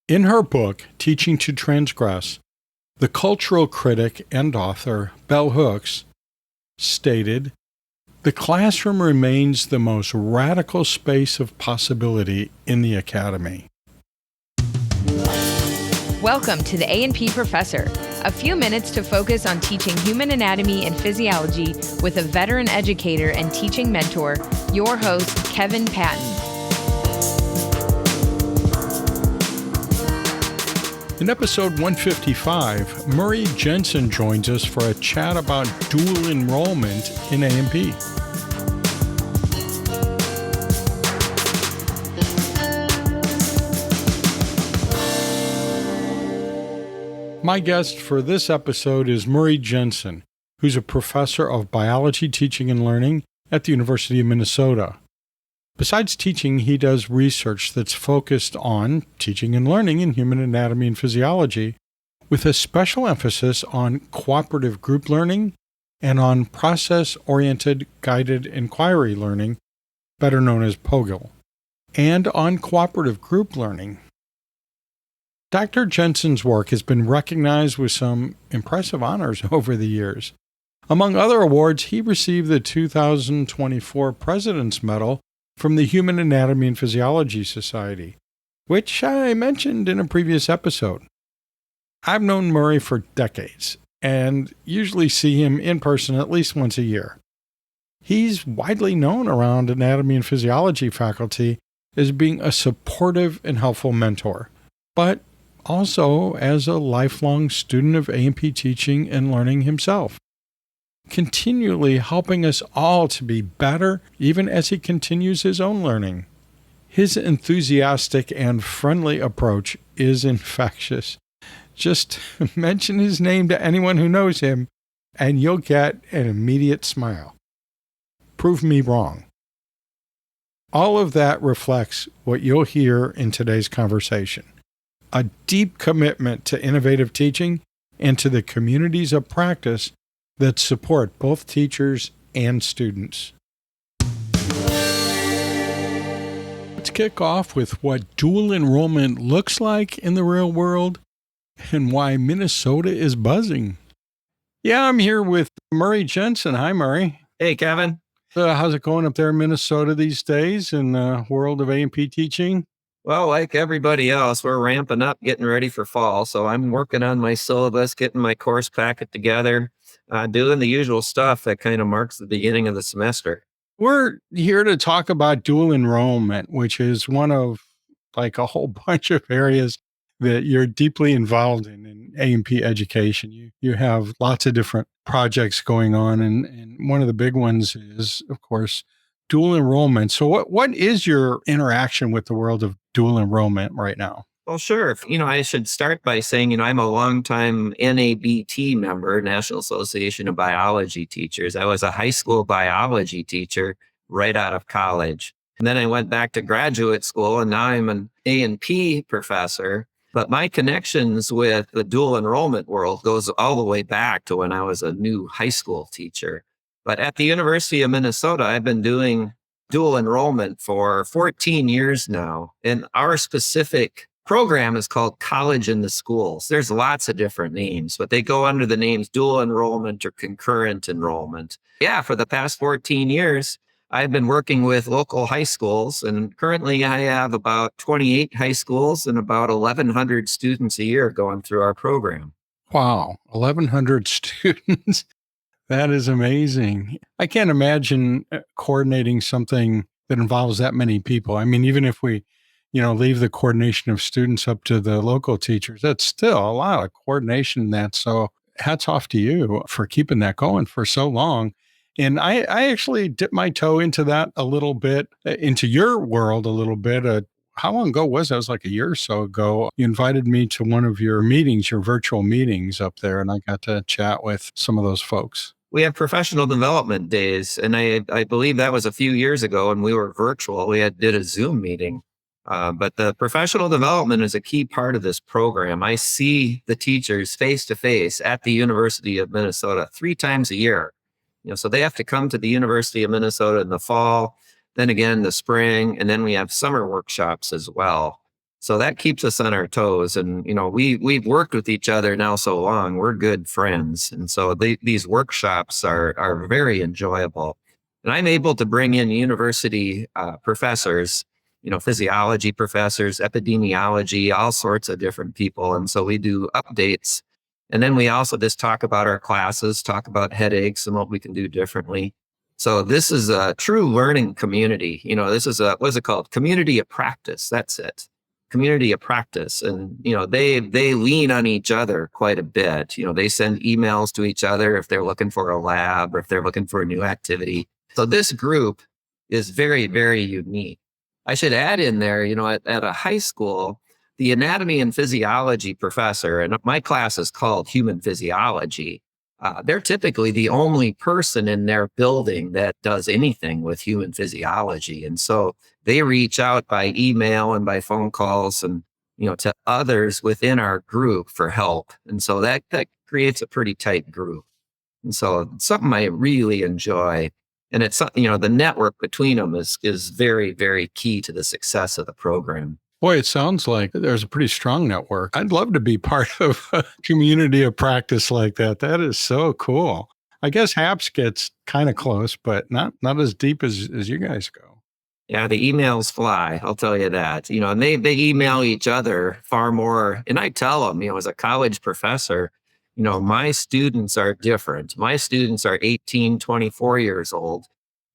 In her book, Teaching to Transgress, the cultural critic and author, Bell Hooks, stated, "The classroom remains the most radical space of possibility in the academy." Welcome to the A&P Professor, a few minutes to focus on teaching human anatomy and physiology with a veteran educator and teaching mentor, your host, Kevin Patton. In episode 155, Murray Jensen joins us for a chat about dual enrollment in A&P. My guest for this episode is Murray Jensen, who's a professor of biology teaching and learning at the University of Minnesota. Besides teaching, he does research that's focused on teaching and learning in human anatomy and physiology, with a special emphasis on cooperative group learning and on process-oriented guided inquiry learning, better known as POGIL, and on cooperative group learning. Dr. Jensen's work has been recognized with some impressive honors over the years. Among other awards, he received the 2024 President's Medal from the Human Anatomy and Physiology Society, which I mentioned in a previous episode. I've known Murray for decades and usually see him in person at least once a year. He's widely known around anatomy and physiology faculty as being a supportive and helpful mentor, but also as a lifelong student of A&P teaching and learning himself, continually helping us all to be better even as he continues his own learning. His enthusiastic and friendly approach is infectious. Just mention his name to anyone who knows him, and you'll get an immediate smile. Prove me wrong. All of that reflects what you'll hear in today's conversation: a deep commitment to innovative teaching and to the communities of practice that support both teachers and students. Let's kick off with what dual enrollment looks like in the real world and why Minnesota is buzzing. Yeah, I'm here with Murray Jensen. Hi, Murray. Hey, Kevin. How's it going up there in Minnesota these days in the world of A&P teaching? Well, like everybody else, we're ramping up, getting ready for fall. So I'm working on my syllabus, getting my course packet together, doing the usual stuff that kind of marks the beginning of the semester. We're here to talk about dual enrollment, which is one of like a whole bunch of areas that you're deeply involved in A&P education. You have lots of different projects going on, and one of the big ones is, of course, dual enrollment. So what is your interaction with the world of dual enrollment right now? Well, sure. I should start by saying, I'm a longtime NABT member, National Association of Biology Teachers. I was a high school biology teacher right out of college. And then I went back to graduate school, and now I'm an A&P professor. But my connections with the dual enrollment world goes all the way back to when I was a new high school teacher. But at the University of Minnesota, I've been doing dual enrollment for 14 years now. And our specific program is called College in the Schools. There's lots of different names, but they go under the names dual enrollment or concurrent enrollment. Yeah, for the past 14 years, I've been working with local high schools, and currently I have about 28 high schools and about 1,100 students a year going through our program. Wow, 1,100 students. That is amazing. I can't imagine coordinating something that involves that many people. I mean, even if we, leave the coordination of students up to the local teachers, that's still a lot of coordination in that. So hats off to you for keeping that going for so long. And I actually dipped my toe into that a little bit, into your world a little bit. How long ago was that? It was like a year or so ago. You invited me to one of your meetings, your virtual meetings up there, and I got to chat with some of those folks. We have professional development days, and I believe that was a few years ago, and we were virtual. We did a Zoom meeting. But the professional development is a key part of this program. I see the teachers face to face at the University of Minnesota 3 times a year. So they have to come to the University of Minnesota in the fall, then again in the spring, and then we have summer workshops as well. So that keeps us on our toes. And, we've worked with each other now so long, we're good friends. And so these workshops are very enjoyable. And I'm able to bring in university professors, physiology professors, epidemiology, all sorts of different people. And so we do updates. And then we also just talk about our classes, talk about headaches and what we can do differently. So this is a true learning community. This is what is it called? Community of practice. That's it. Community of practice. And, they lean on each other quite a bit. They send emails to each other if they're looking for a lab or if they're looking for a new activity. So this group is very, very unique. I should add in there, at a high school, the anatomy and physiology professor, and my class is called human physiology. They're typically the only person in their building that does anything with human physiology. And so they reach out by email and by phone calls and, to others within our group for help. And so that creates a pretty tight group. And so it's something I really enjoy. And it's, the network between them is very, very key to the success of the program. Boy, it sounds like there's a pretty strong network. I'd love to be part of a community of practice like that. That is so cool. I guess HAPS gets kind of close, but not as deep as you guys go. Yeah, the emails fly. I'll tell you that. And they email each other far more. And I tell them, as a college professor, my students are different. My students are 18, 24 years old.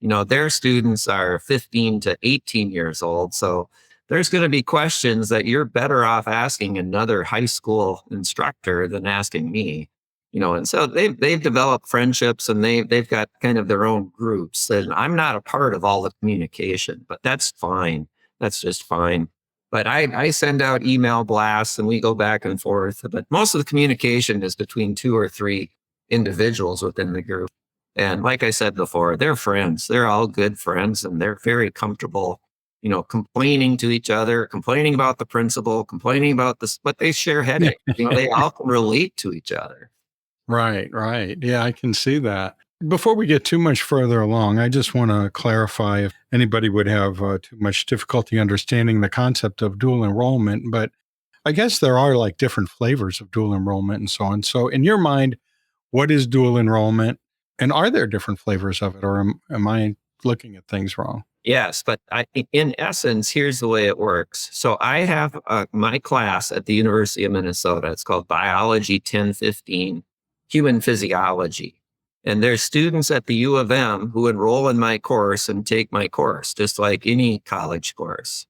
Their students are 15 to 18 years old. So there's going to be questions that you're better off asking another high school instructor than asking me. And so they've developed friendships and they've got kind of their own groups. And I'm not a part of all the communication, but that's fine. That's just fine. But I send out email blasts and we go back and forth. But most of the communication is between 2 or 3 individuals within the group. And like I said before, they're friends. They're all good friends and they're very comfortable, complaining to each other, complaining about the principal, complaining about this, but they share headaches. They all can relate to each other. Right. Yeah, I can see that. Before we get too much further along, I just want to clarify if anybody would have too much difficulty understanding the concept of dual enrollment, but I guess there are like different flavors of dual enrollment and so on. So in your mind, what is dual enrollment? And are there different flavors of it, or am I looking at things wrong? Yes, but in essence, here's the way it works. So I have my class at the University of Minnesota. It's called Biology 1015, Human Physiology. And there's students at the U of M who enroll in my course and take my course, just like any college course.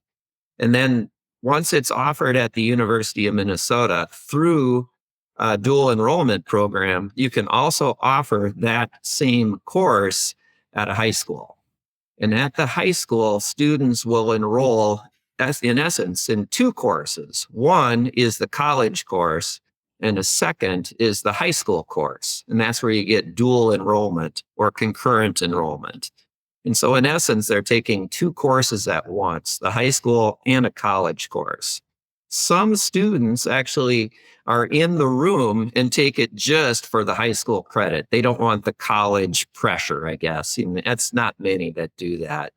And then once it's offered at the University of Minnesota through a dual enrollment program, you can also offer that same course at a high school. And at the high school, students will enroll, in essence, in 2 courses. One is the college course, and a second is the high school course. And that's where you get dual enrollment or concurrent enrollment. And so in essence, they're taking 2 courses at once, the high school and a college course. Some students actually are in the room and take it just for the high school credit. They don't want the college pressure, I guess. That's not many that do that.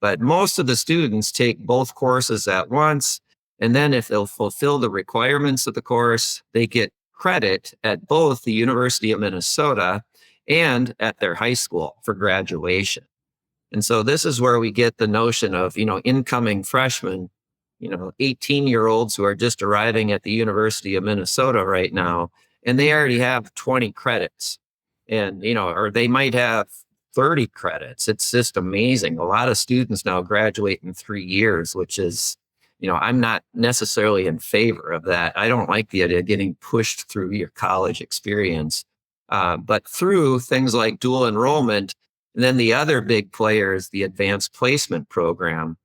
But most of the students take both courses at once. And then if they'll fulfill the requirements of the course, they get credit at both the University of Minnesota and at their high school for graduation. And so this is where we get the notion of, incoming freshmen, 18-year-olds who are just arriving at the University of Minnesota right now, and they already have 20 credits and, or they might have 30 credits. It's just amazing. A lot of students now graduate in 3 years, which is, I'm not necessarily in favor of that. I don't like the idea of getting pushed through your college experience. But through things like dual enrollment, and then the other big player is the advanced placement program.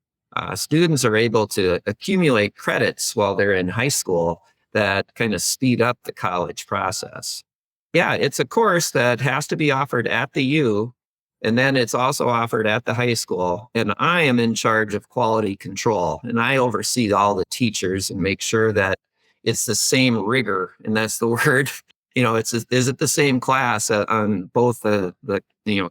Students are able to accumulate credits while they're in high school that kind of speed up the college process. Yeah, it's a course that has to be offered at the U, and then it's also offered at the high school. And I am in charge of quality control, and I oversee all the teachers and make sure that it's the same rigor, and that's the word. Is it the same class on both the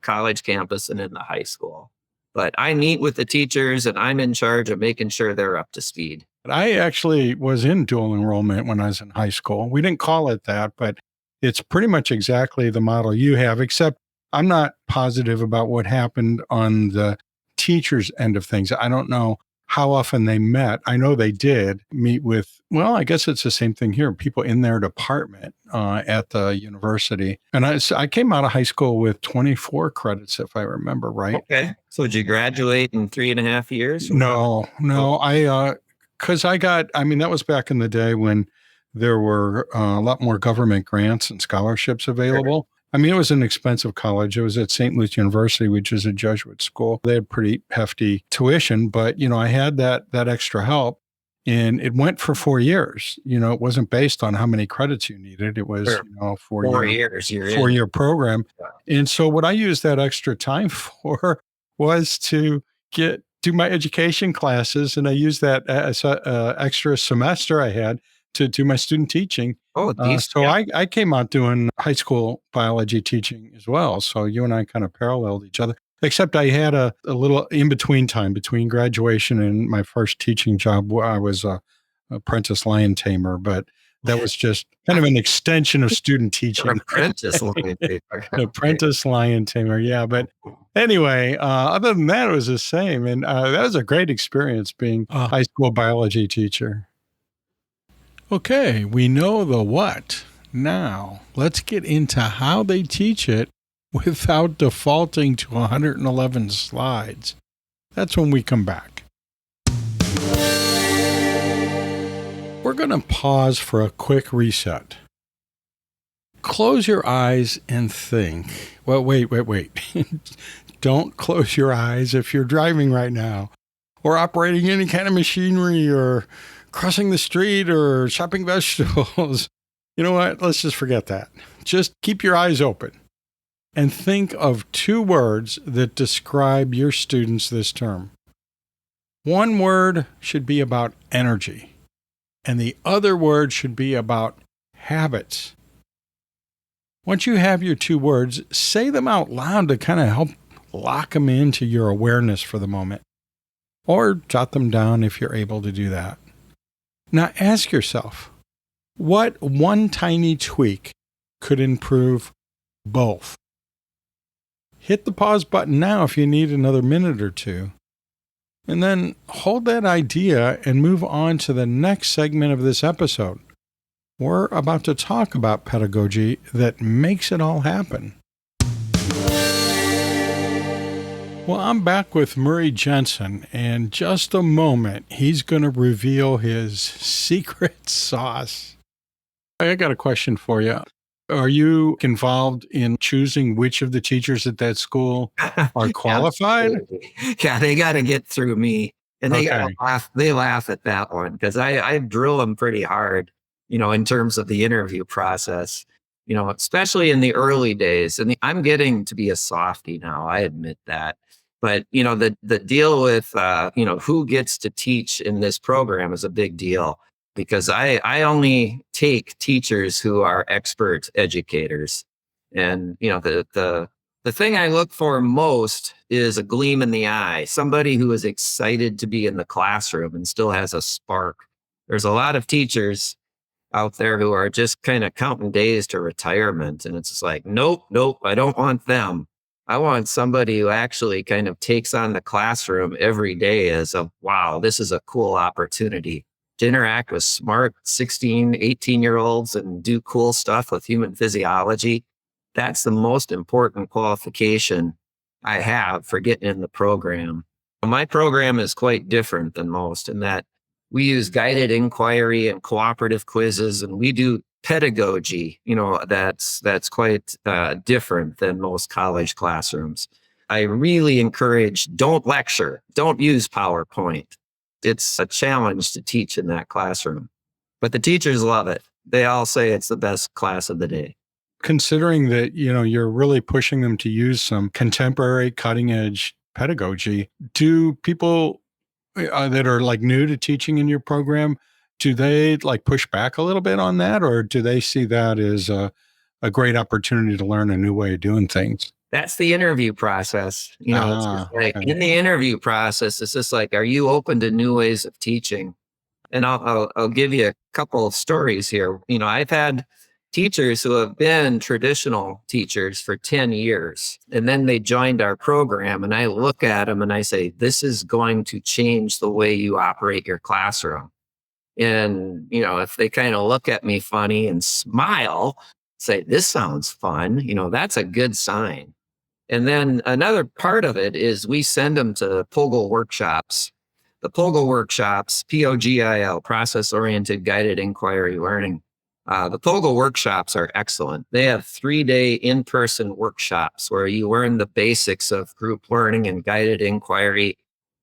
college campus and in the high school? But I meet with the teachers and I'm in charge of making sure they're up to speed. I actually was in dual enrollment when I was in high school. We didn't call it that, but it's pretty much exactly the model you have, except I'm not positive about what happened on the teacher's end of things. I don't know how often they met. I know they did meet with, well, I guess it's the same thing here, people in their department at the university. And I came out of high school with 24 credits, if I remember right. Okay. So did you graduate in 3.5 years? No, because that was back in the day when there were a lot more government grants and scholarships available. I mean, it was an expensive college. It was at St. Louis University, which is a Jesuit school. They had pretty hefty tuition, but, I had that extra help, and it went for 4 years. It wasn't based on how many credits you needed. It was, Sure. 4 years. You're in. 4-year program. And so what I used that extra time for was to do my education classes, and I used that as a extra semester I had to do my student teaching. Oh, So I came out doing high school biology teaching as well. So you and I kind of paralleled each other, except I had a little in-between time between graduation and my first teaching job where I was a apprentice lion tamer, but that was just kind of an extension of student teaching. Apprentice lion tamer. Apprentice lion tamer, yeah. But anyway, other than that, it was the same. And that was a great experience being a high school biology teacher. Okay, we know the what. Now, let's get into how they teach it without defaulting to 111 slides. That's when we come back. We're going to pause for a quick reset. Close your eyes and think. Well, wait. Don't close your eyes if you're driving right now or operating any kind of machinery or crossing the street or chopping vegetables. You know what? Let's just forget that. Just keep your eyes open and think of 2 words that describe your students this term. One word should be about energy, and the other word should be about habits. Once you have your 2 words, say them out loud to kind of help lock them into your awareness for the moment, or jot them down if you're able to do that. Now ask yourself, what one tiny tweak could improve both? Hit the pause button now if you need another minute or 2. And then hold that idea and move on to the next segment of this episode. We're about to talk about pedagogy that makes it all happen. Well, I'm back with Murray Jensen, and in just a moment, he's going to reveal his secret sauce. I got a question for you. Are you involved in choosing which of the teachers at that school are qualified? Absolutely. Yeah, they got to get through me. And they gotta laugh. They laugh at that one because I drill them pretty hard, in terms of the interview process, especially in the early days. And I'm getting to be a softie now. I admit that. But, the deal with, who gets to teach in this program is a big deal because I only take teachers who are expert educators. And, the thing I look for most is a gleam in the eye, somebody who is excited to be in the classroom and still has a spark. There's a lot of teachers out there who are just kind of counting days to retirement. And it's just like, nope, I don't want them. I want somebody who actually kind of takes on the classroom every day as a, wow, this is a cool opportunity to interact with smart 16, 18-year-olds and do cool stuff with human physiology. That's the most important qualification I have for getting in the program. My program is quite different than most in that we use guided inquiry and cooperative quizzes, and we do pedagogy, that's quite different than most college classrooms. I really encourage, don't lecture, don't use PowerPoint. It's a challenge to teach in that classroom, but the teachers love it. They all say it's the best class of the day. Considering that, you're really pushing them to use some contemporary cutting edge pedagogy, do people that are like new to teaching in your program, do they like push back a little bit on that, or do they see that as a great opportunity to learn a new way of doing things? That's the interview process. It's just like Okay. in the interview process, it's just like, are you open to new ways of teaching? And I'll give you a couple of stories here. I've had teachers who have been traditional teachers for 10 years, and then they joined our program, and I look at them and I say, this is going to change the way you operate your classroom. And, if they kind of look at me funny and smile, say, this sounds fun, that's a good sign. And then another part of it is we send them to POGIL workshops. The POGIL workshops, POGIL, Process Oriented Guided Inquiry Learning. The POGIL workshops are excellent. They have 3-day in-person workshops where you learn the basics of group learning and guided inquiry.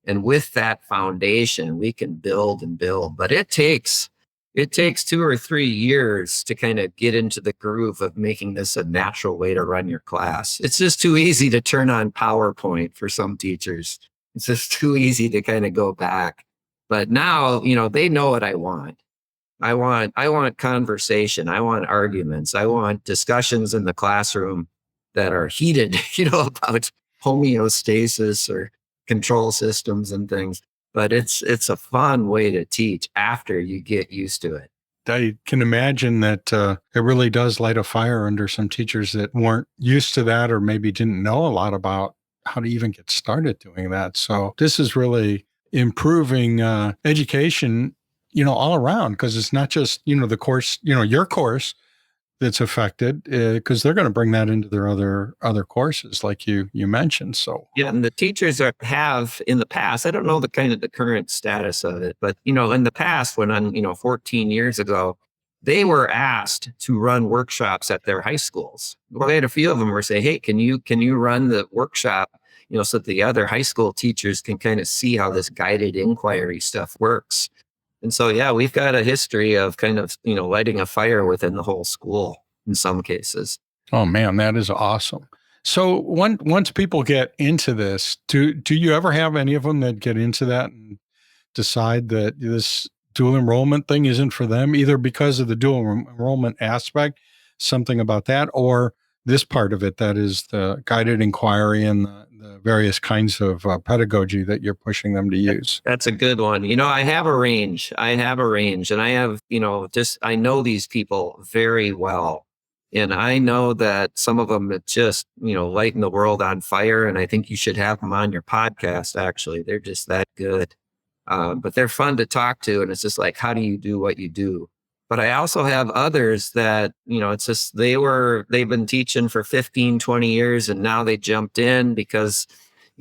And with that foundation, we can build and build. But it takes 2 or 3 years to kind of get into the groove of making this a natural way to run your class. It's just too easy to turn on PowerPoint for some teachers. It's just too easy to kind of go back. But now, they know what I want. I want conversation. I want arguments. I want discussions in the classroom that are heated, about homeostasis or control systems and things. But it's a fun way to teach after you get used to it. I can imagine that it really does light a fire under some teachers that weren't used to that or maybe didn't know a lot about how to even get started doing that. So this is really improving education, all around, because it's not just, the course, your course that's affected, because they're going to bring that into their other courses, like you mentioned. So yeah, and the teachers have in the past, I don't know the current status of it, but in the past, when 14 years ago, they were asked to run workshops at their high schools. Well, they had a few of them were say, hey, can you run the workshop, so that the other high school teachers can kind of see how this guided inquiry stuff works. And so, yeah, we've got a history of kind of, lighting a fire within the whole school in some cases. oh man, that is awesome. So once people get into this, do you ever have any of them that get into that and decide that this dual enrollment thing isn't for them, either because of the dual enrollment aspect, something about that, or this part of it that is the guided inquiry and the various kinds of pedagogy that you're pushing them to use? That's a good one. I have a range. And I have, I know these people very well. And I know that some of them that just, lighten the world on fire. And I think you should have them on your podcast, actually. They're just that good. But they're fun to talk to. And it's just like, how do you do what you do? But I also have others that, it's just they've been teaching for 15, 20 years, and now they jumped in because,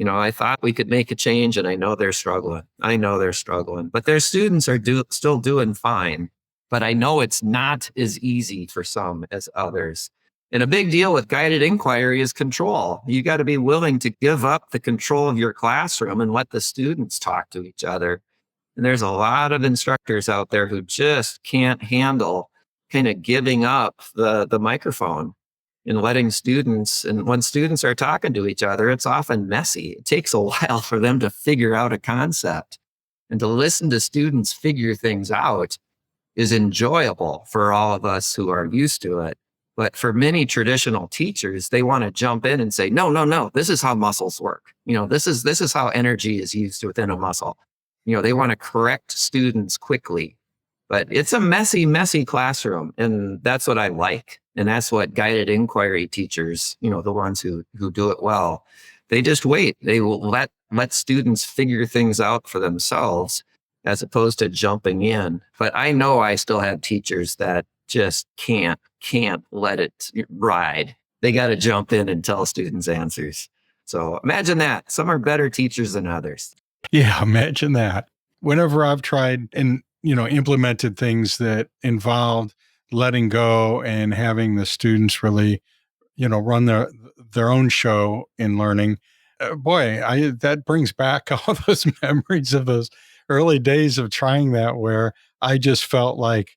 I thought we could make a change, and I know they're struggling. But their students are still doing fine. But I know it's not as easy for some as others. And a big deal with guided inquiry is control. You got to be willing to give up the control of your classroom and let the students talk to each other. And there's a lot of instructors out there who just can't handle kind of giving up the microphone and letting students, and when students are talking to each other, it's often messy. It takes a while for them to figure out a concept, and to listen to students figure things out is enjoyable for all of us who are used to it. But for many traditional teachers, they want to jump in and say, no, this is how muscles work. This is how energy is used within a muscle. They want to correct students quickly, but it's a messy, messy classroom. And that's what I like. And that's what guided inquiry teachers, the ones who do it well, they just wait. They will let students figure things out for themselves as opposed to jumping in. But I know I still have teachers that just can't let it ride. They got to jump in and tell students answers. So imagine that. Some are better teachers than others. Yeah, imagine that. Whenever I've tried and, implemented things that involved letting go and having the students really, run their own show in learning, that brings back all those memories of those early days of trying that, where I just felt like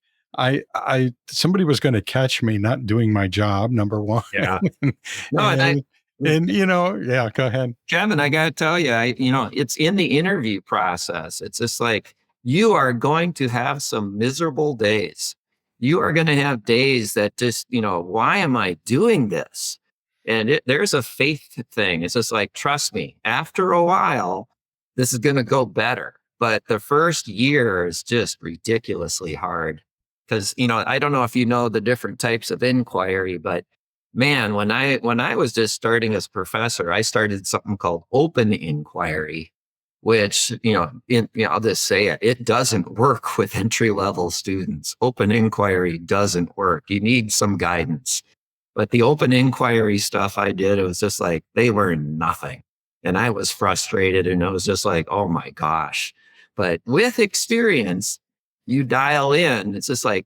somebody was going to catch me not doing my job, number one. Yeah. Yeah, go ahead. Kevin, I got to tell you, it's in the interview process. It's just like, you are going to have some miserable days. You are going to have days that just, why am I doing this? And there's a faith thing. It's just like, trust me, after a while, this is going to go better. But the first year is just ridiculously hard because, I don't know if you know the different types of inquiry, but man, when I was just starting as professor, I started something called open inquiry, which, I'll just say it doesn't work with entry level students. Open inquiry doesn't work. You need some guidance. But the open inquiry stuff I did, it was just like they learned nothing. And I was frustrated and it was just like, oh my gosh. But with experience, you dial in. It's just like,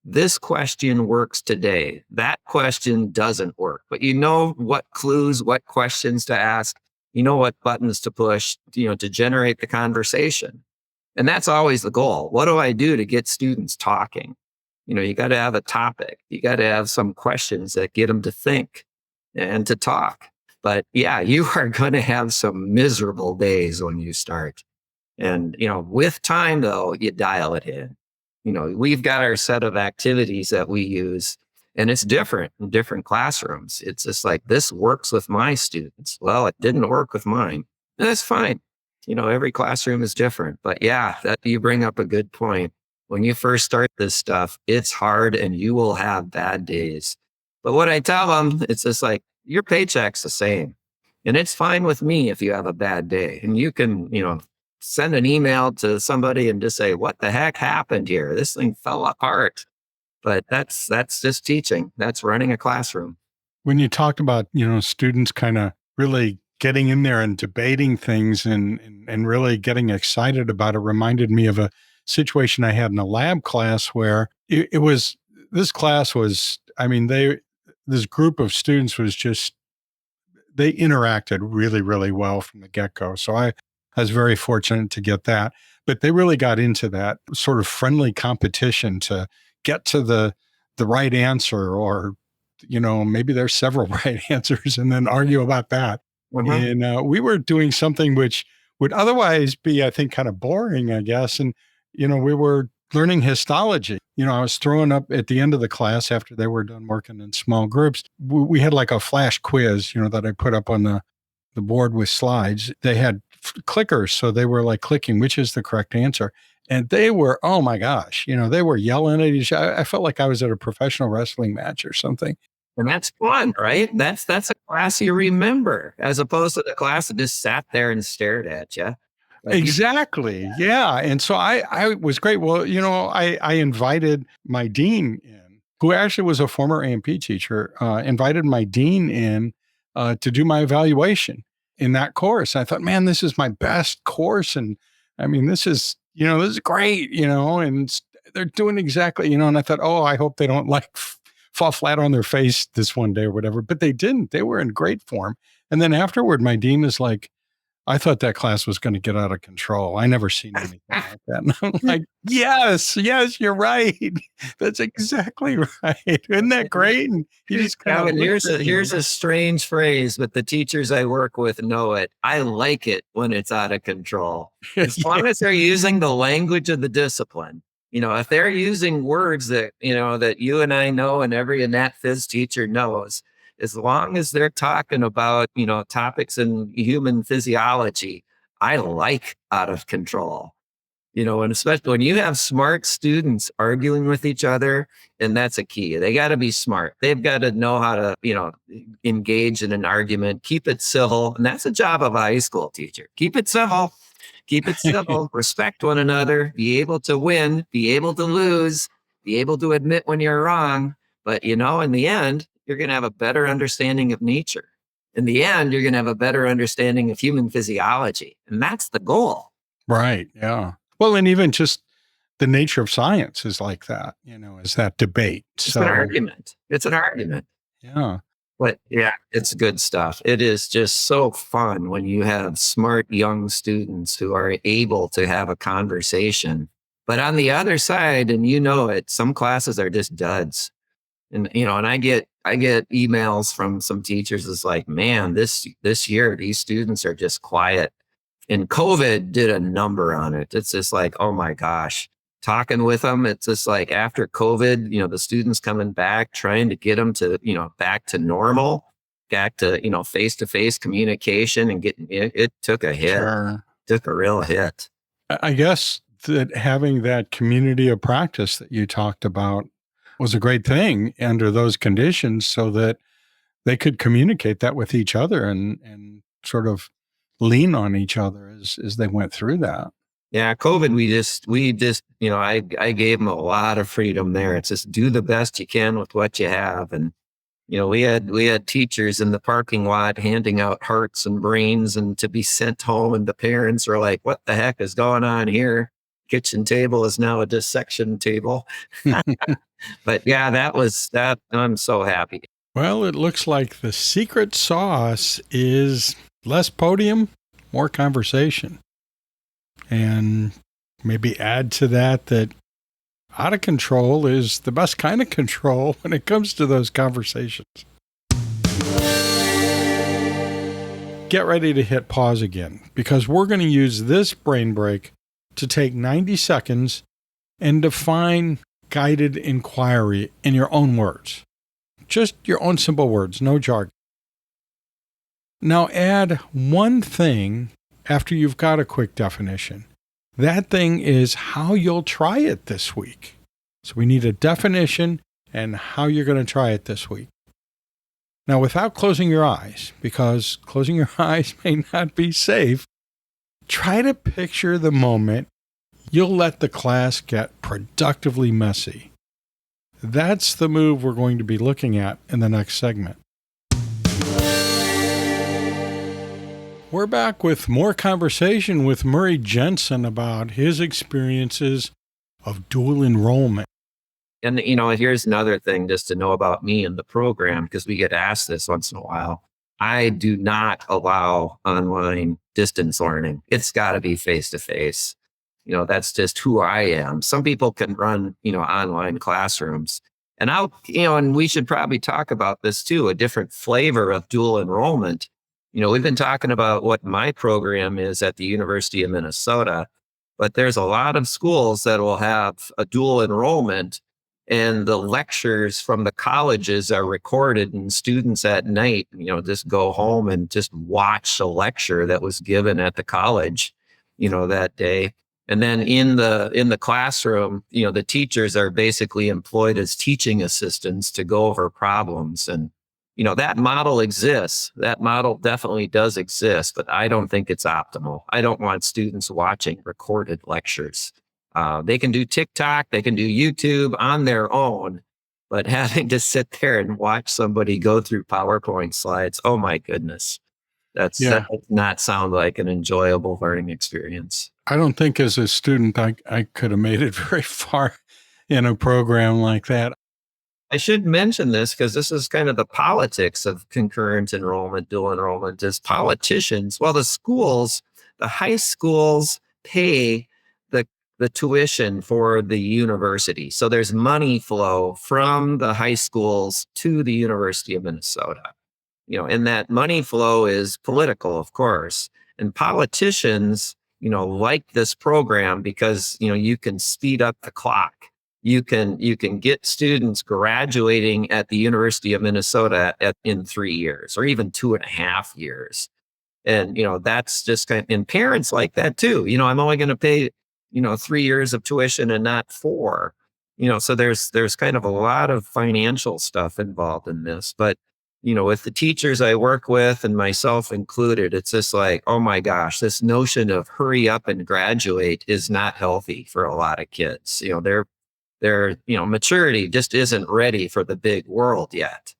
this question works today. That question doesn't work. But you know what clues, what questions to ask, you know what buttons to push, to generate the conversation. And that's always the goal. What do I do to get students talking? You got to have a topic. You got to have some questions that get them to think and to talk. But yeah, you are going to have some miserable days when you start. And, with time, though, you dial it in. We've got our set of activities that we use, and it's different in different classrooms. It's just like, this works with my students. Well, it didn't work with mine. And that's fine. Every classroom is different. But yeah, that you bring up a good point. When you first start this stuff, it's hard and you will have bad days. But what I tell them, it's just like, your paycheck's the same. And it's fine with me if you have a bad day. And you can, send an email to somebody and just say, what the heck happened here? This thing fell apart. But that's just teaching. That's running a classroom. When you talked about, students kind of really getting in there and debating things and really getting excited about it, reminded me of a situation I had in a lab class where this group of students was just, they interacted really, really well from the get-go. So I was very fortunate to get that. But they really got into that sort of friendly competition to get to the right answer, or, maybe there's several right answers, and then argue about that. Mm-hmm. And we were doing something which would otherwise be, I think, kind of boring, I guess. And, we were learning histology. I was throwing up at the end of the class after they were done working in small groups. We had like a flash quiz, that I put up on the board with slides. They had clickers. So they were like clicking, which is the correct answer. And they were, oh my gosh, they were yelling at each other. I felt like I was at a professional wrestling match or something. And that's fun, right? That's a class you remember, as opposed to the class that just sat there and stared at you. Exactly. Yeah. And so I was great. Well, I invited my dean in, who actually was a former A&P teacher, invited my dean in to do my evaluation in that course. I thought, man, this is my best course. And I mean, this is great, and they're doing exactly, and I thought, oh, I hope they don't fall flat on their face this one day or whatever. But they didn't. They were in great form. And then afterward, my dean is like, I thought that class was going to get out of control. I never seen anything like that. And I'm like, yes, you're right. That's exactly right. Isn't that great? And he just kind of here's a strange phrase, but the teachers I work with know it. I like it when it's out of control. As long as they're using the language of the discipline. If they're using words that, that you and I know and every Nat Phys teacher knows, as long as they're talking about, topics in human physiology, I like out of control, and especially when you have smart students arguing with each other, and that's a key. They got to be smart. They've got to know how to, engage in an argument, keep it civil. And that's a job of a high school teacher. Keep it civil, respect one another, be able to win, be able to lose, be able to admit when you're wrong. But, in the end, you're going to have a better understanding of nature. In the end, you're going to have a better understanding of human physiology. And that's the goal. Right. Yeah. Well, and even just the nature of science is like that, is that debate. It's an argument. Yeah. But yeah, it's good stuff. It is just so fun when you have smart young students who are able to have a conversation. But on the other side, and some classes are just duds. And, and I get emails from some teachers. It's like, man, this year, these students are just quiet. And COVID did a number on it. It's just like, oh my gosh, talking with them. It's just like after COVID, the students coming back, trying to get them to, back to normal. back to, face-to-face communication and getting it took a hit, Sure. took a real hit. I guess that having that community of practice that you talked about was a great thing under those conditions so that they could communicate that with each other and sort of lean on each other as they went through that. Yeah, COVID, we just, I gave them a lot of freedom there. It's just do the best you can with what you have. And, we had teachers in the parking lot handing out hearts and brains and to be sent home. And the parents are like, what the heck is going on here? Kitchen table is now a dissection table. But yeah, that. I'm so happy. Well, it looks like the secret sauce is less podium, more conversation. And maybe add to that out of control is the best kind of control when it comes to those conversations. Get ready to hit pause again, because we're going to use this brain break to take 90 seconds and define guided inquiry in your own words. Just your own simple words, no jargon. Now add one thing after you've got a quick definition. That thing is how you'll try it this week. So we need a definition and how you're going to try it this week. Now, without closing your eyes, because closing your eyes may not be safe, try to picture the moment you'll let the class get productively messy. That's the move we're going to be looking at in the next segment. We're back with more conversation with Murray Jensen about his experiences of dual enrollment. And, here's another thing just to know about me and the program, because we get asked this once in a while. I do not allow online distance learning. It's got to be face-to-face. That's just who I am. Some people can run, online classrooms. And and we should probably talk about this too, a different flavor of dual enrollment. We've been talking about what my program is at the University of Minnesota, but there's a lot of schools that will have a dual enrollment, and the lectures from the colleges are recorded, and students at night, just go home and just watch a lecture that was given at the college, that day. And then in the classroom, the teachers are basically employed as teaching assistants to go over problems. And that model exists. That model definitely does exist, but I don't think it's optimal. I don't want students watching recorded lectures. They can do TikTok, they can do YouTube on their own, but having to sit there and watch somebody go through PowerPoint slides, oh my goodness, that does not sound like an enjoyable learning experience. I don't think as a student I could have made it very far in a program like that. I should mention this because this is kind of the politics of concurrent enrollment, dual enrollment. As politicians, well, the high schools pay the tuition for the university. So there's money flow from the high schools to the University of Minnesota. And that money flow is political, of course. And politicians, like this program because, you can speed up the clock. You can get students graduating at the University of Minnesota in 3 years or even 2.5 years. And, that's just and parents like that too. I'm only going to pay, 3 years of tuition and not 4, so there's kind of a lot of financial stuff involved in this. But, with the teachers I work with and myself included, it's just like, oh my gosh, this notion of hurry up and graduate is not healthy for a lot of kids. Their maturity just isn't ready for the big world yet.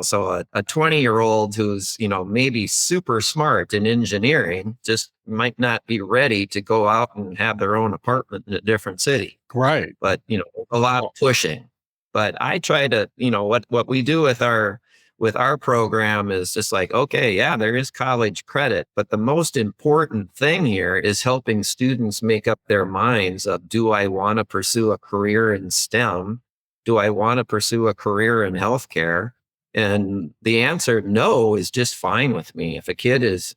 So a 20-year-old who's, maybe super smart in engineering just might not be ready to go out and have their own apartment in a different city. Right. But, a lot of pushing. But I try to, what we do with our program is just like, okay, yeah, there is college credit, but the most important thing here is helping students make up their minds of, do I want to pursue a career in STEM? Do I want to pursue a career in healthcare? And the answer, no, is just fine with me. If a kid is,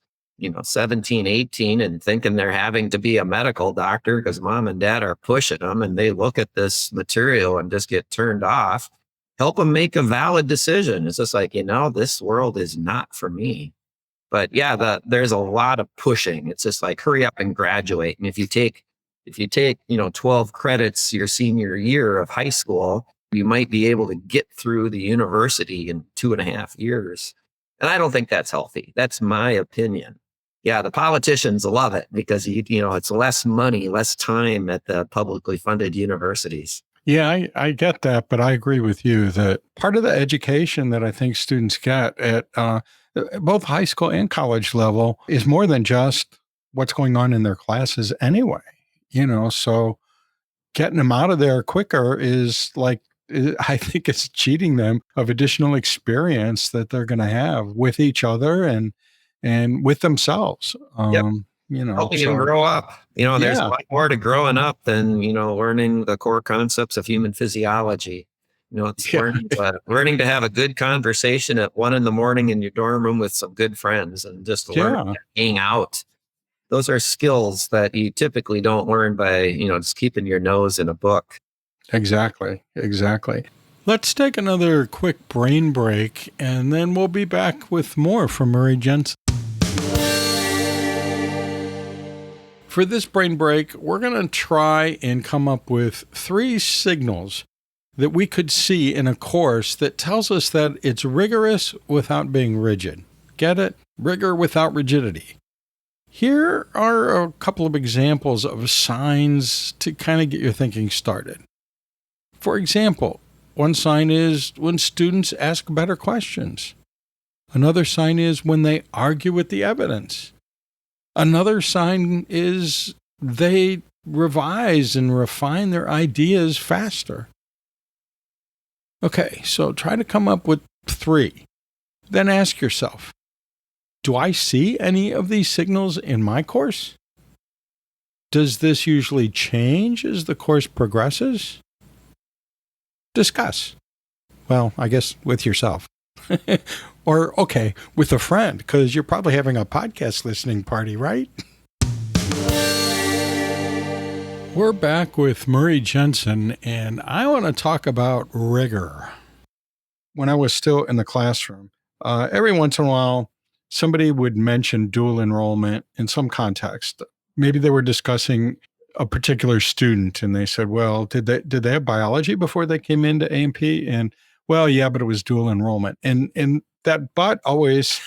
17, 18 and thinking they're having to be a medical doctor because mom and dad are pushing them and they look at this material and just get turned off, help them make a valid decision. It's just like, this world is not for me. But yeah, there's a lot of pushing. It's just like, hurry up and graduate. And if you take, 12 credits your senior year of high school, you might be able to get through the university in 2.5 years. And I don't think that's healthy. That's my opinion. Yeah, the politicians love it because, it's less money, less time at the publicly funded universities. Yeah, I get that, but I agree with you that part of the education that I think students get at both high school and college level is more than just what's going on in their classes anyway. So getting them out of there quicker is like, I think it's cheating them of additional experience that they're going to have with each other and with themselves. Yep. Helping them grow up. There's a lot more to growing up than, learning the core concepts of human physiology. It's learning to have a good conversation at 1 a.m. in your dorm room with some good friends and just learn to hang out. Those are skills that you typically don't learn by, just keeping your nose in a book. Exactly. Let's take another quick brain break, and then we'll be back with more from Murray Jensen. For this brain break, we're going to try and come up with 3 signals that we could see in a course that tells us that it's rigorous without being rigid. Get it? Rigor without rigidity. Here are a couple of examples of signs to kind of get your thinking started. For example, one sign is when students ask better questions. Another sign is when they argue with the evidence. Another sign is they revise and refine their ideas faster. Okay, so try to come up with 3. Then ask yourself, do I see any of these signals in my course? Does this usually change as the course progresses? Discuss. Well, I guess with yourself. Or, okay, with a friend, because you're probably having a podcast listening party, right? We're back with Murray Jensen, and I want to talk about rigor. When I was still in the classroom, every once in a while, somebody would mention dual enrollment in some context. Maybe they were discussing a particular student, and they said, well, did they have biology before they came into A&P? And, well, yeah, but it was dual enrollment. And that but always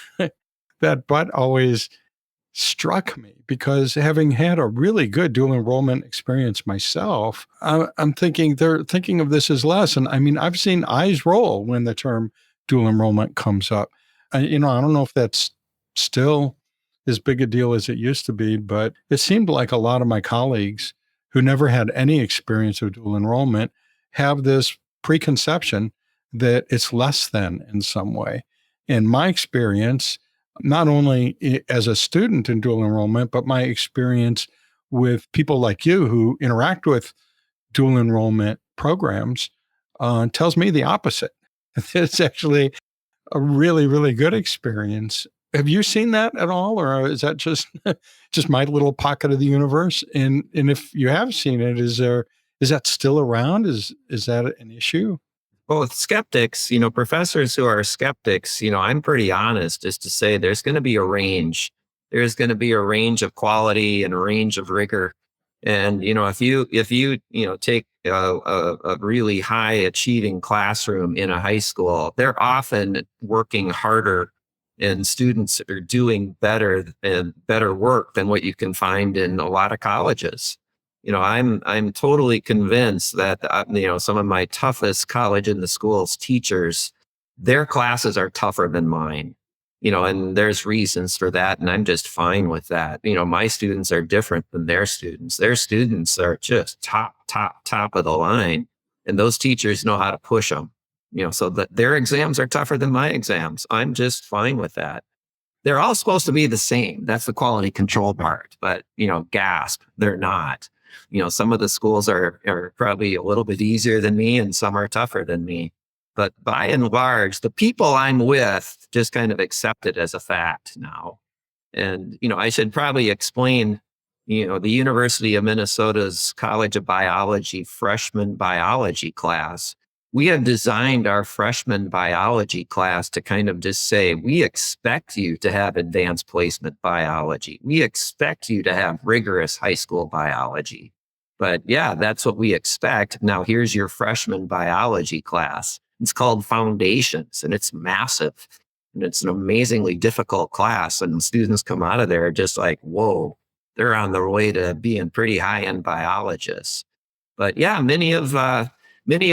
struck me, because having had a really good dual enrollment experience myself, I'm thinking they're thinking of this as less. And I mean, I've seen eyes roll when the term dual enrollment comes up. I don't know if that's still as big a deal as it used to be, but it seemed like a lot of my colleagues who never had any experience of dual enrollment have this preconception that it's less than in some way. In my experience, not only as a student in dual enrollment, but my experience with people like you who interact with dual enrollment programs tells me the opposite. It's actually a really, really good experience. Have you seen that at all, or is that just my little pocket of the universe? And if you have seen it, is that still around? Is that an issue? Well, with skeptics, professors who are skeptics, I'm pretty honest as to say there's going to be a range. There's going to be a range of quality and a range of rigor. And, if you take a really high achieving classroom in a high school, they're often working harder and students are doing better and better work than what you can find in a lot of colleges. I'm totally convinced that, some of my toughest college in the schools teachers, their classes are tougher than mine, and there's reasons for that. And I'm just fine with that. My students are different than their students. Their students are just top of the line. And those teachers know how to push them, so that their exams are tougher than my exams. I'm just fine with that. They're all supposed to be the same. That's the quality control part. But, gasp, they're not. Some of the schools are probably a little bit easier than me and some are tougher than me. But by and large, the people I'm with just kind of accept it as a fact now. And, I should probably explain, the University of Minnesota's College of Biology freshman biology class we have designed our freshman biology class to kind of just say, we expect you to have advanced placement biology. We expect you to have rigorous high school biology. But yeah, that's what we expect. Now, here's your freshman biology class. It's called Foundations, and it's massive. And it's an amazingly difficult class. And students come out of there just like, whoa, they're on their way to being pretty high-end biologists. But yeah, many of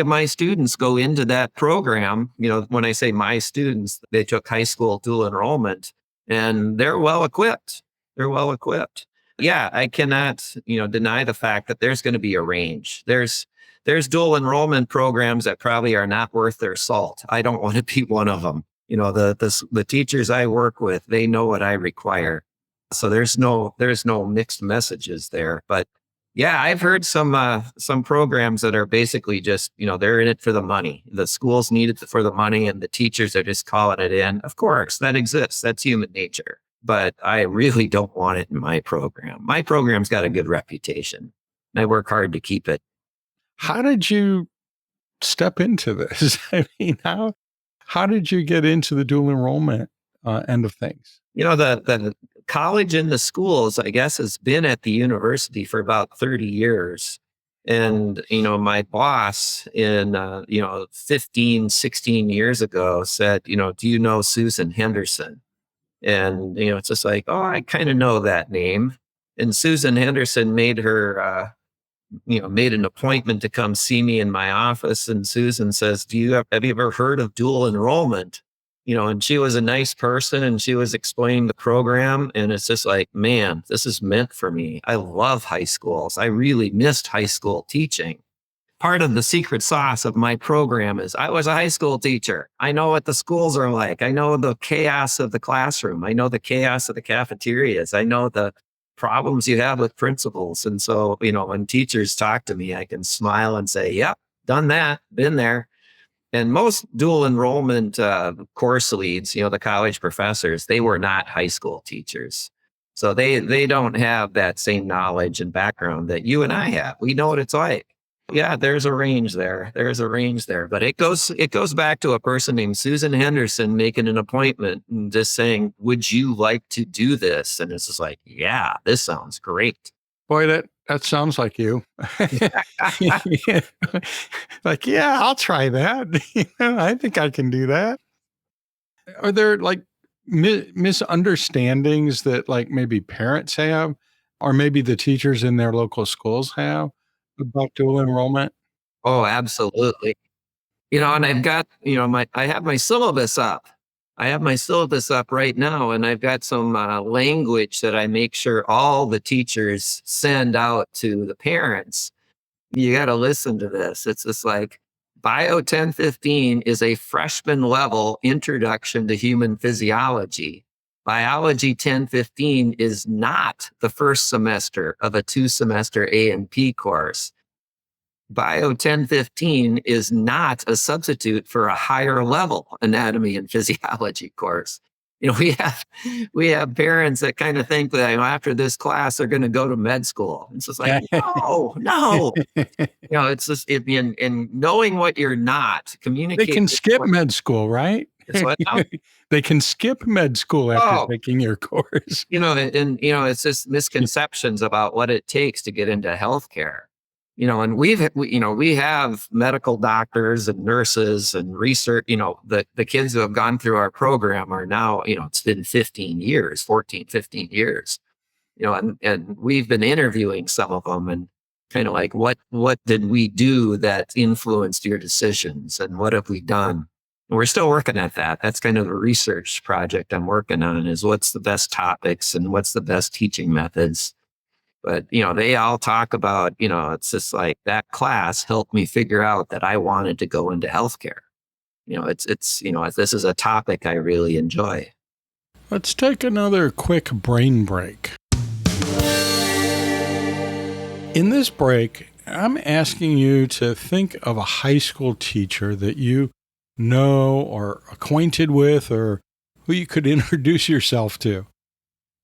my students go into that program. When I say my students, they took high school dual enrollment, and they're well equipped. They're well equipped. Yeah, I cannot, deny the fact that there's going to be a range. There's dual enrollment programs that probably are not worth their salt. I don't want to be one of them. The teachers I work with, they know what I require. So there's no mixed messages there. But yeah, I've heard some programs that are basically just, they're in it for the money. The schools need it for the money, and the teachers are just calling it in. Of course, that exists. That's human nature. But I really don't want it in my program. My program's got a good reputation, and I work hard to keep it. How did you step into this? I mean, how did you get into the dual enrollment end of things? The college and the schools, I guess, has been at the university for about 30 years. And, my boss in, 15, 16 years ago said, do you know Susan Henderson? And, it's just like, oh, I kind of know that name. And Susan Henderson made her, made an appointment to come see me in my office. And Susan says, have you ever heard of dual enrollment? And she was a nice person, and she was explaining the program. And it's just like, man, this is meant for me. I love high schools. I really missed high school teaching. Part of the secret sauce of my program is I was a high school teacher. I know what the schools are like. I know the chaos of the classroom. I know the chaos of the cafeterias. I know the problems you have with principals. And so, when teachers talk to me, I can smile and say, yep, done that, been there. And most dual enrollment course leads, the college professors, they were not high school teachers. So they don't have that same knowledge and background that you and I have. We know what it's like. Yeah, there's a range there. There's a range there. But it goes back to a person named Susan Henderson making an appointment and just saying, would you like to do this? And it's just like, yeah, this sounds great. Boy, that sounds like you. Like, yeah, I'll try that. I think I can do that. Are there like misunderstandings that like maybe parents have, or maybe the teachers in their local schools have about dual enrollment? Oh, absolutely. And I've got, I have my syllabus up. I have my syllabus up right now, and I've got some language that I make sure all the teachers send out to the parents. You got to listen to this. It's just like, Bio 1015 is a freshman level introduction to human physiology. Biology 1015 is not the first semester of a 2-semester A&P course. Bio 1015 is not a substitute for a higher level anatomy and physiology course. We have parents that kind of think that after this class they're going to go to med school. It's just like, no. It's just in knowing what you're not, communicating. They can skip med school, right? They can skip med school after taking your course. It's just misconceptions about what it takes to get into healthcare. And we have medical doctors and nurses and research, the kids who have gone through our program are now, it's been 15 years, and we've been interviewing some of them and kind of like, what did we do that influenced your decisions, and what have we done? And we're still working at that. That's kind of the research project I'm working on, is what's the best topics and what's the best teaching methods. But, they all talk about, it's just like that class helped me figure out that I wanted to go into healthcare. This is a topic I really enjoy. Let's take another quick brain break. In this break, I'm asking you to think of a high school teacher that you know or acquainted with, or who you could introduce yourself to,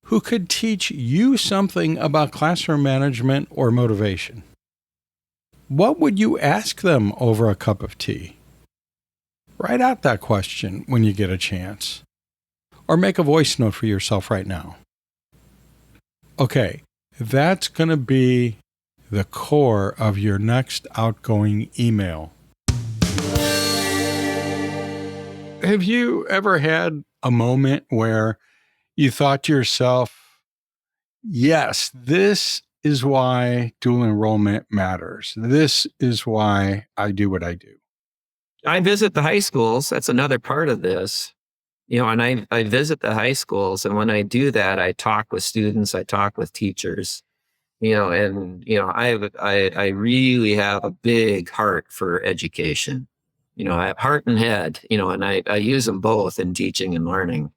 who could teach you something about classroom management or motivation. What would you ask them over a cup of tea? right at that question when you get a chance. Or make a voice note for yourself right now. Okay, that's going to be the core of your next outgoing email. Have you ever had a moment where you thought to yourself, yes, this is why dual enrollment matters. This is why I do what I do. I visit the high schools. That's another part of this. And I visit the high schools, and when I do that, I talk with students, I talk with teachers, I really have a big heart for education. I have heart and head, and I use them both in teaching and learning.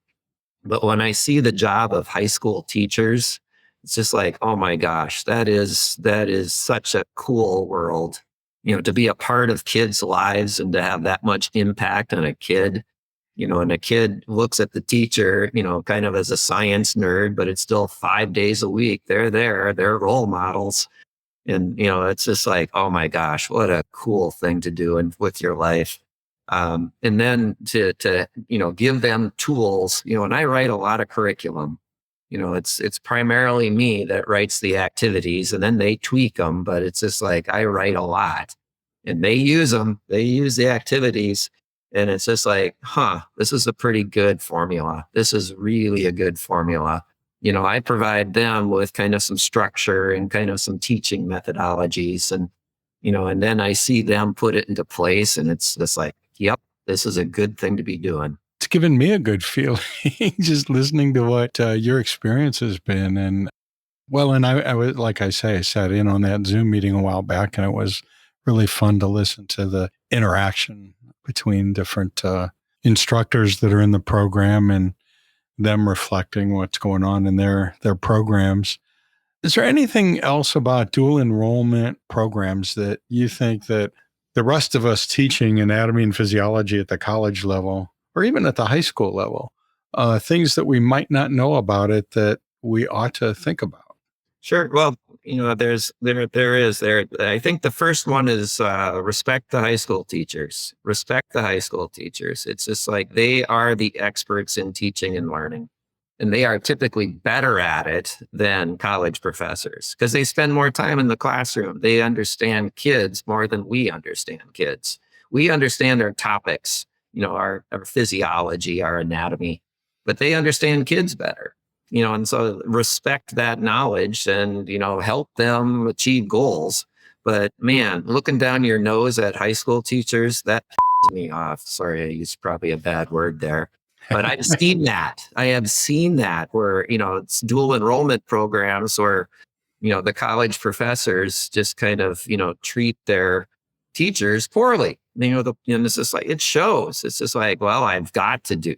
But when I see the job of high school teachers, it's just like, oh my gosh, that is such a cool world, to be a part of kids' lives and to have that much impact on a kid. And a kid looks at the teacher, kind of as a science nerd, but it's still 5 days a week. They're role models. And, it's just like, oh my gosh, what a cool thing to do with your life. And then to give them tools, and I write a lot of curriculum. It's primarily me that writes the activities, and then they tweak them, but it's just like, I write a lot and they use them. They use the activities. And it's just like, this is a pretty good formula. This is really a good formula. I provide them with kind of some structure and kind of some teaching methodologies, and then I see them put it into place, and it's just like, yep, this is a good thing to be doing. It's given me a good feeling just listening to what your experience has been. And I was, like I say, I sat in on that Zoom meeting a while back, and it was really fun to listen to the interaction between different instructors that are in the program and them reflecting what's going on in their programs. Is there anything else about dual enrollment programs that you think that the rest of us teaching anatomy and physiology at the college level, or even at the high school level, things that we might not know about it that we ought to think about? Sure. Well, there is. I think the first one is respect the high school teachers. Respect the high school teachers. It's just like they are the experts in teaching and learning, and they are typically better at it than college professors because they spend more time in the classroom. They understand kids more than we understand kids. We understand our topics, our physiology, our anatomy, but they understand kids better. And so respect that knowledge and, help them achieve goals. But man, looking down your nose at high school teachers, that pisses me off. Sorry, I used probably a bad word there. But I've seen that. I have seen that where, it's dual enrollment programs where, the college professors just kind of, treat their teachers poorly. And it's just like, it shows. It's just like, well, I've got to do,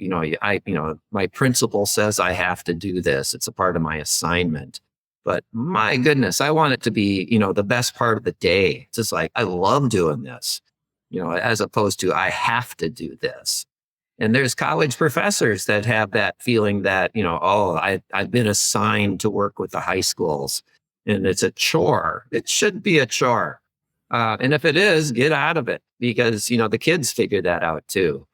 my principal says I have to do this. It's a part of my assignment. But my goodness, I want it to be, the best part of the day. It's just like, I love doing this, as opposed to I have to do this. And there's college professors that have that feeling that, I've been assigned to work with the high schools and it's a chore. It should be a chore. And if it is, get out of it because, the kids figure that out too.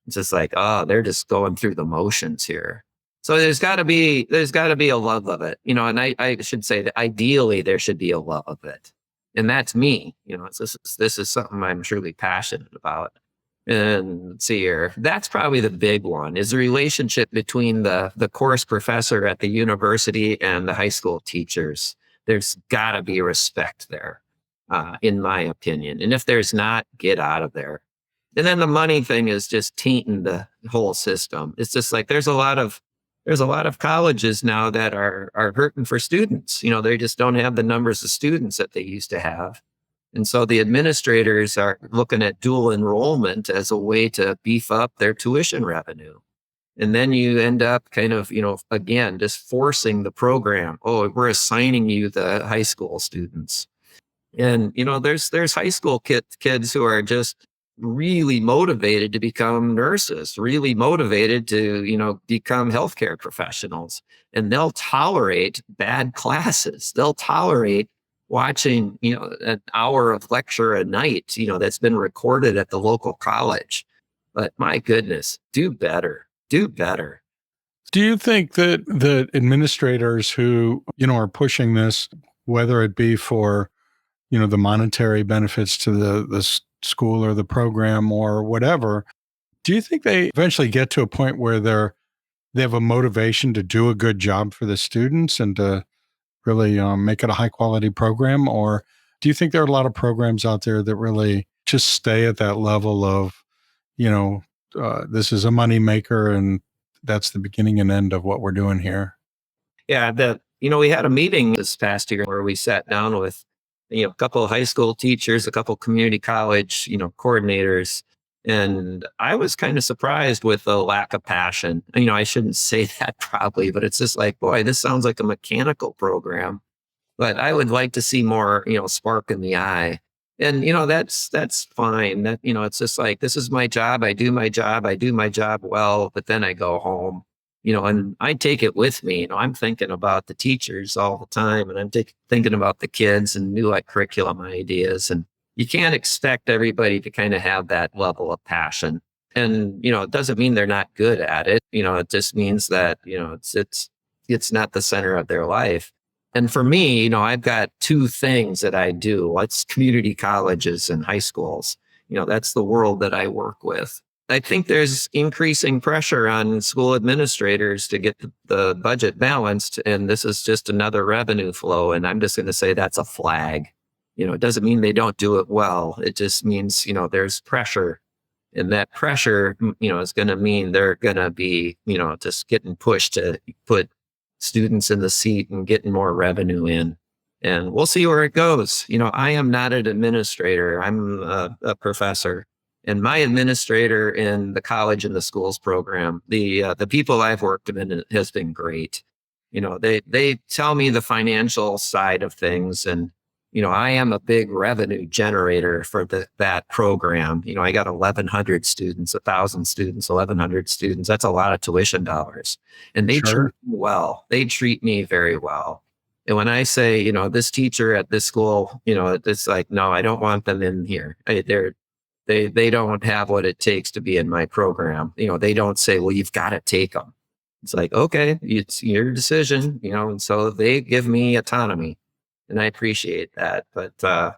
It's just like, they're just going through the motions here. So there's got to be a love of it, and I should say that ideally there should be a love of it. And that's me, this is something I'm truly passionate about. And let's see here, that's probably the big one is the relationship between the course professor at the university and the high school teachers. There's got to be respect there. In my opinion. And if there's not, get out of there. And then the money thing is just tainting the whole system. It's just like there's a lot of colleges now that are hurting for students. They just don't have the numbers of students that they used to have. And so the administrators are looking at dual enrollment as a way to beef up their tuition revenue. And then you end up kind of, again, just forcing the program. Oh, we're assigning you the high school students. And, there's high school kids who are just really motivated to become nurses, really motivated to, become healthcare professionals. And they'll tolerate bad classes. They'll tolerate watching, an hour of lecture a night, that's been recorded at the local college. But my goodness, do better. Do better. Do you think that the administrators who, are pushing this, whether it be for, the monetary benefits to the school or the program or whatever, do you think they eventually get to a point where they have a motivation to do a good job for the students and to really make it a high quality program? Or do you think there are a lot of programs out there that really just stay at that level of, this is a money maker and that's the beginning and end of what we're doing here? Yeah, we had a meeting this past year where we sat down with, a couple of high school teachers, a couple of community college, coordinators. And I was kind of surprised with the lack of passion. I shouldn't say that probably, but it's just like, boy, this sounds like a mechanical program. But I would like to see more, spark in the eye. And, that's fine. That, it's just like, this is my job. I do my job well, but then I go home, and I take it with me. I'm thinking about the teachers all the time, and I'm thinking about the kids and new curriculum ideas. And you can't expect everybody to kind of have that level of passion. And, it doesn't mean they're not good at it. It just means that, it's not the center of their life. And for me, I've got two things that I do. It's community colleges and high schools. That's the world that I work with. I think there's increasing pressure on school administrators to get the budget balanced. And this is just another revenue flow. And I'm just going to say that's a flag. It doesn't mean they don't do it well. It just means, there's pressure. And that pressure, is going to mean they're going to be, just getting pushed to put students in the seat and getting more revenue in. And we'll see where it goes. I am not an administrator. I'm a professor. And my administrator in the college and the schools program, the people I've worked with has been great. They tell me the financial side of things. And, I am a big revenue generator for that program. I got 1,100 students, 1,000 students, 1,100 students. That's a lot of tuition dollars. And they treat me well. They treat me very well. And when I say, this teacher at this school, it's like, no, I don't want them in here. They don't have what it takes to be in my program. They don't say, well, you've got to take them. It's like, okay, it's your decision, and so they give me autonomy. And I appreciate that. But I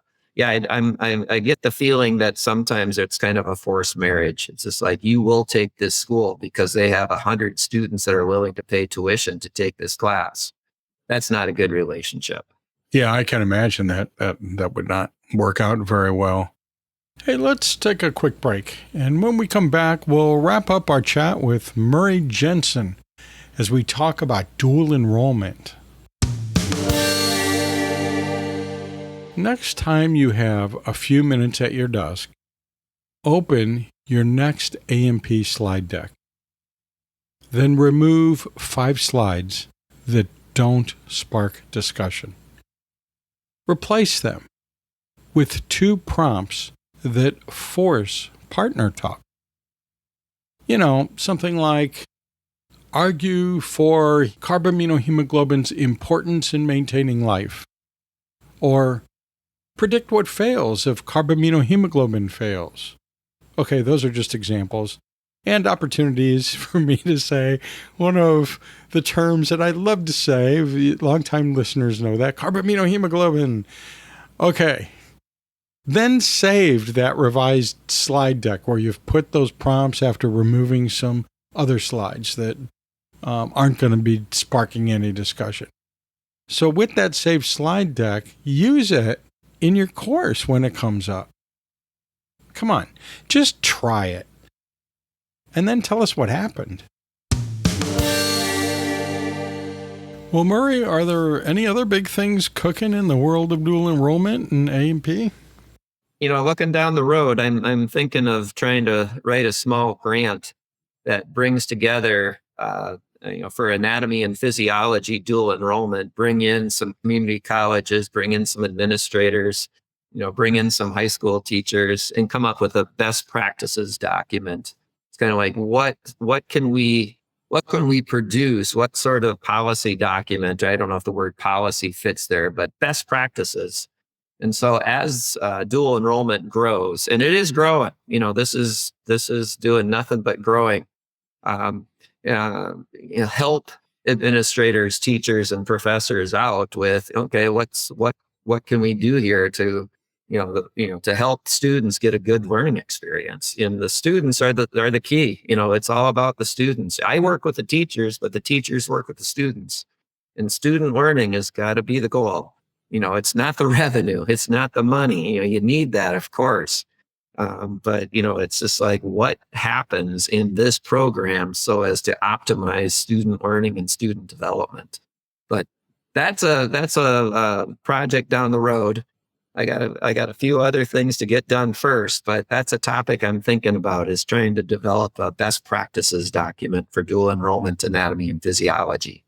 get the feeling that sometimes it's kind of a forced marriage. It's just like, you will take this school because they have 100 students that are willing to pay tuition to take this class. That's not a good relationship. Yeah, I can imagine that would not work out very well. Hey, let's take a quick break. And when we come back, we'll wrap up our chat with Murray Jensen as we talk about dual enrollment. Next time you have a few minutes at your desk, open your next A&P slide deck. Then remove 5 slides that don't spark discussion. Replace them with 2 prompts that force partner talk. Something like, argue for carbaminohemoglobin's importance in maintaining life. Or, predict what fails if carbaminohemoglobin fails. Okay, those are just examples. And opportunities for me to say one of the terms that I love to say. Longtime listeners know that. Carbaminohemoglobin. Okay. Then saved that revised slide deck where you've put those prompts after removing some other slides that aren't going to be sparking any discussion. So with that saved slide deck, use it in your course when it comes up. Come on, just try it. And then tell us what happened. Well, Murray, are there any other big things cooking in the world of dual enrollment and A&P? Looking down the road, I'm thinking of trying to write a small grant that brings together, for anatomy and physiology dual enrollment, bring in some community colleges, bring in some administrators, bring in some high school teachers, and come up with a best practices document. It's kind of like, what can we produce? What sort of policy document? I don't know if the word policy fits there, but best practices And so as dual enrollment grows, and it is growing, this is doing nothing but growing. Help administrators, teachers, and professors out with, okay, what can we do here to to help students get a good learning experience? And the students are the key. It's all about the students. I work with the teachers, but the teachers work with the students. And student learning has got to be the goal. It's not the revenue, it's not the money. You need that, of course. But it's just like, what happens in this program so as to optimize student learning and student development. But that's a project down the road. I got a few other things to get done first, but that's a topic I'm thinking about, is trying to develop a best practices document for dual enrollment anatomy and physiology.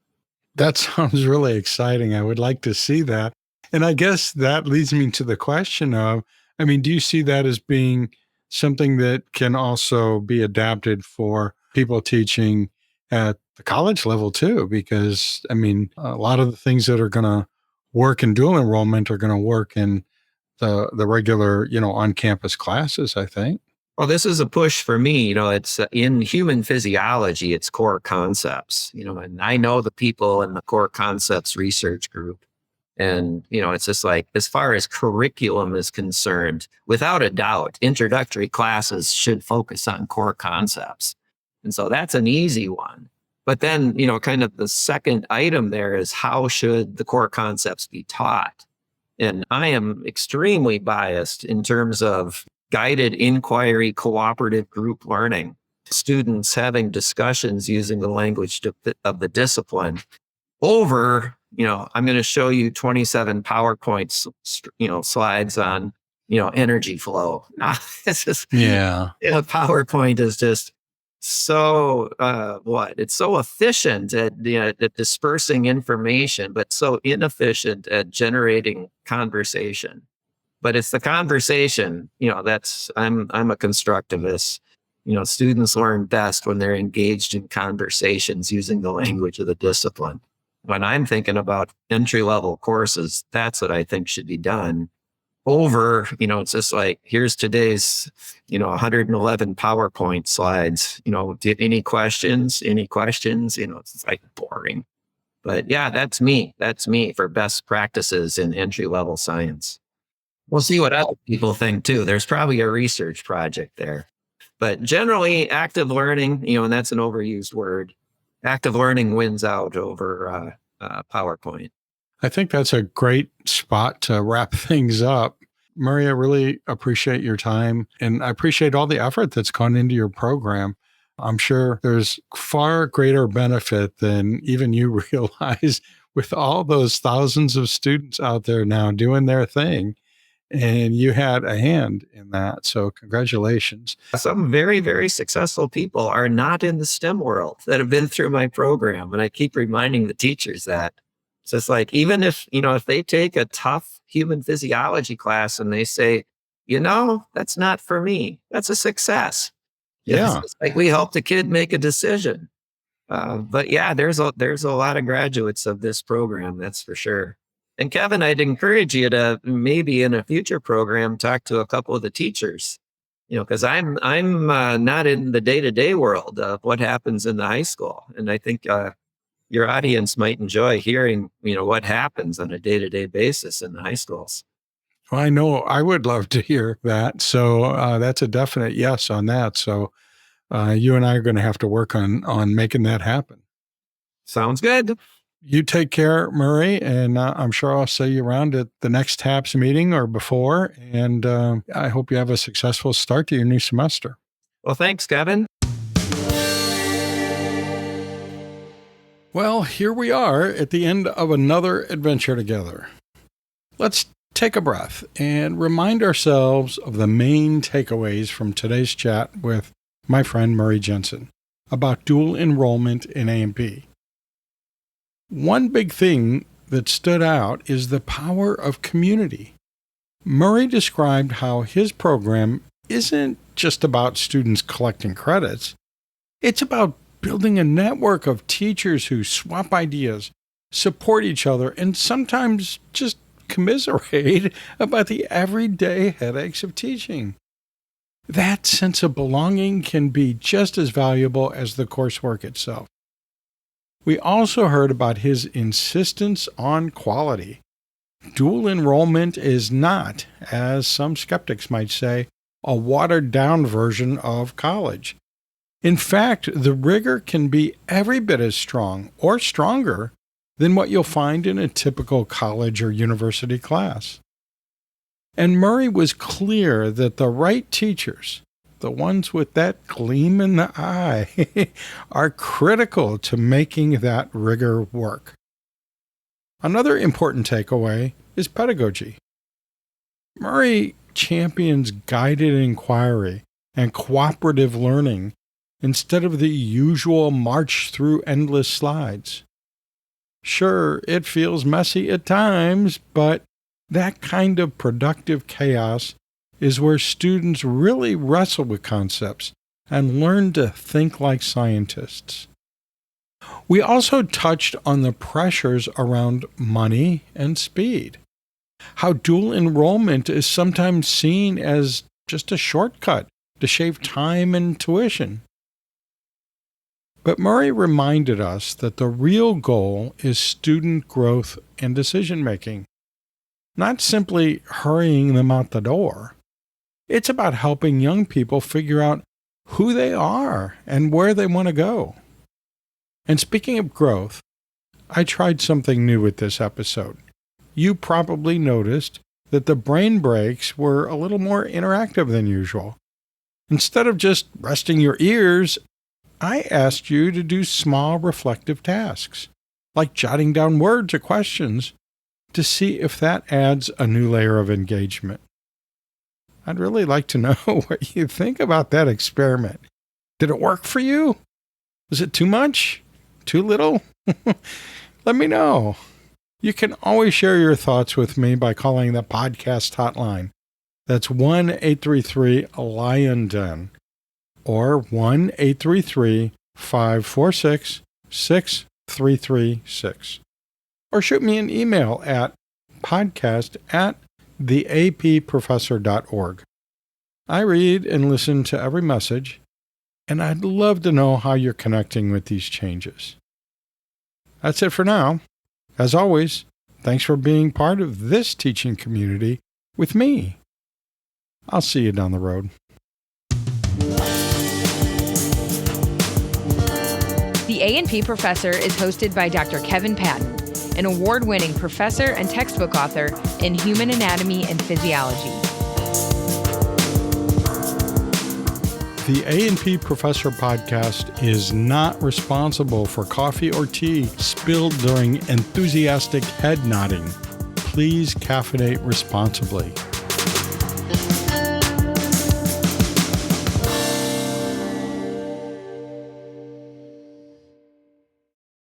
That sounds really exciting. I would like to see that. And I guess that leads me to the question of, do you see that as being something that can also be adapted for people teaching at the college level too? Because, a lot of the things that are going to work in dual enrollment are going to work in the regular, on-campus classes, I think. Well, this is a push for me. It's in human physiology, it's core concepts, and I know the people in the core concepts research group. And, it's just like, as far as curriculum is concerned, without a doubt, introductory classes should focus on core concepts. And so that's an easy one. But then, kind of the second item there is, how should the core concepts be taught? And I am extremely biased in terms of guided inquiry, cooperative group learning, students having discussions using the language of the discipline over, I'm going to show you 27 PowerPoint, slides on, energy flow. This is, PowerPoint is just so, it's so efficient at dispersing information, but so inefficient at generating conversation. But it's the conversation, I'm a constructivist. Students learn best when they're engaged in conversations using the language of the discipline. When I'm thinking about entry-level courses, that's what I think should be done. Over, it's just like, here's today's, 111 PowerPoint slides. Any questions? It's like boring. But yeah, that's me for best practices in entry-level science. We'll see what other people think too. There's probably a research project there. But generally, active learning, and that's an overused word, active learning wins out over PowerPoint. I think that's a great spot to wrap things up. Murray, I really appreciate your time, and I appreciate all the effort that's gone into your program. I'm sure there's far greater benefit than even you realize with all those thousands of students out there now doing their thing. And you had a hand in that. So congratulations. Some very, very successful people are not in the STEM world that have been through my program. And I keep reminding the teachers that. So it's like, even if they take a tough human physiology class and they say, that's not for me, that's a success. Yeah. It's like, we helped a kid make a decision. But yeah, there's a lot of graduates of this program, that's for sure. And Kevin, I'd encourage you to maybe in a future program talk to a couple of the teachers, because I'm not in the day-to-day world of what happens in the high school, and I think your audience might enjoy hearing what happens on a day-to-day basis in the high schools. Well, I know I would love to hear that, so that's a definite yes on that. So you and I are going to have to work on making that happen. Sounds good. You take care, Murray, and I'm sure I'll see you around at the next TAPS meeting or before, and I hope you have a successful start to your new semester. Well, thanks, Kevin. Well, here we are at the end of another adventure together. Let's take a breath and remind ourselves of the main takeaways from today's chat with my friend Murray Jensen about dual enrollment in A&P. One big thing that stood out is the power of community. Murray described how his program isn't just about students collecting credits. It's about building a network of teachers who swap ideas, support each other, and sometimes just commiserate about the everyday headaches of teaching. That sense of belonging can be just as valuable as the coursework itself. We also heard about his insistence on quality. Dual enrollment is not, as some skeptics might say, a watered-down version of college. In fact, the rigor can be every bit as strong or stronger than what you'll find in a typical college or university class. And Murray was clear that the right teachers, the ones with that gleam in the eye, are critical to making that rigor work. Another important takeaway is pedagogy. Murray champions guided inquiry and cooperative learning instead of the usual march through endless slides. Sure, it feels messy at times, but that kind of productive chaos is where students really wrestle with concepts and learn to think like scientists. We also touched on the pressures around money and speed, how dual enrollment is sometimes seen as just a shortcut to shave time and tuition. But Murray reminded us that the real goal is student growth and decision-making, not simply hurrying them out the door. It's about helping young people figure out who they are and where they want to go. And speaking of growth, I tried something new with this episode. You probably noticed that the brain breaks were a little more interactive than usual. Instead of just resting your ears, I asked you to do small reflective tasks, like jotting down words or questions, to see if that adds a new layer of engagement. I'd really like to know what you think about that experiment. Did it work for you? Was it too much? Too little? Let me know. You can always share your thoughts with me by calling the podcast hotline. That's 1-833-LION-DEN or 1-833-546-6336. Or shoot me an email at podcast@theapprofessor.org. I read and listen to every message, and I'd love to know how you're connecting with these changes. That's it for now. As always, thanks for being part of this teaching community with me. I'll see you down the road. The A&P Professor is hosted by Dr. Kevin Patton, an award-winning professor and textbook author in human anatomy and physiology. The A&P Professor podcast is not responsible for coffee or tea spilled during enthusiastic head nodding. Please caffeinate responsibly.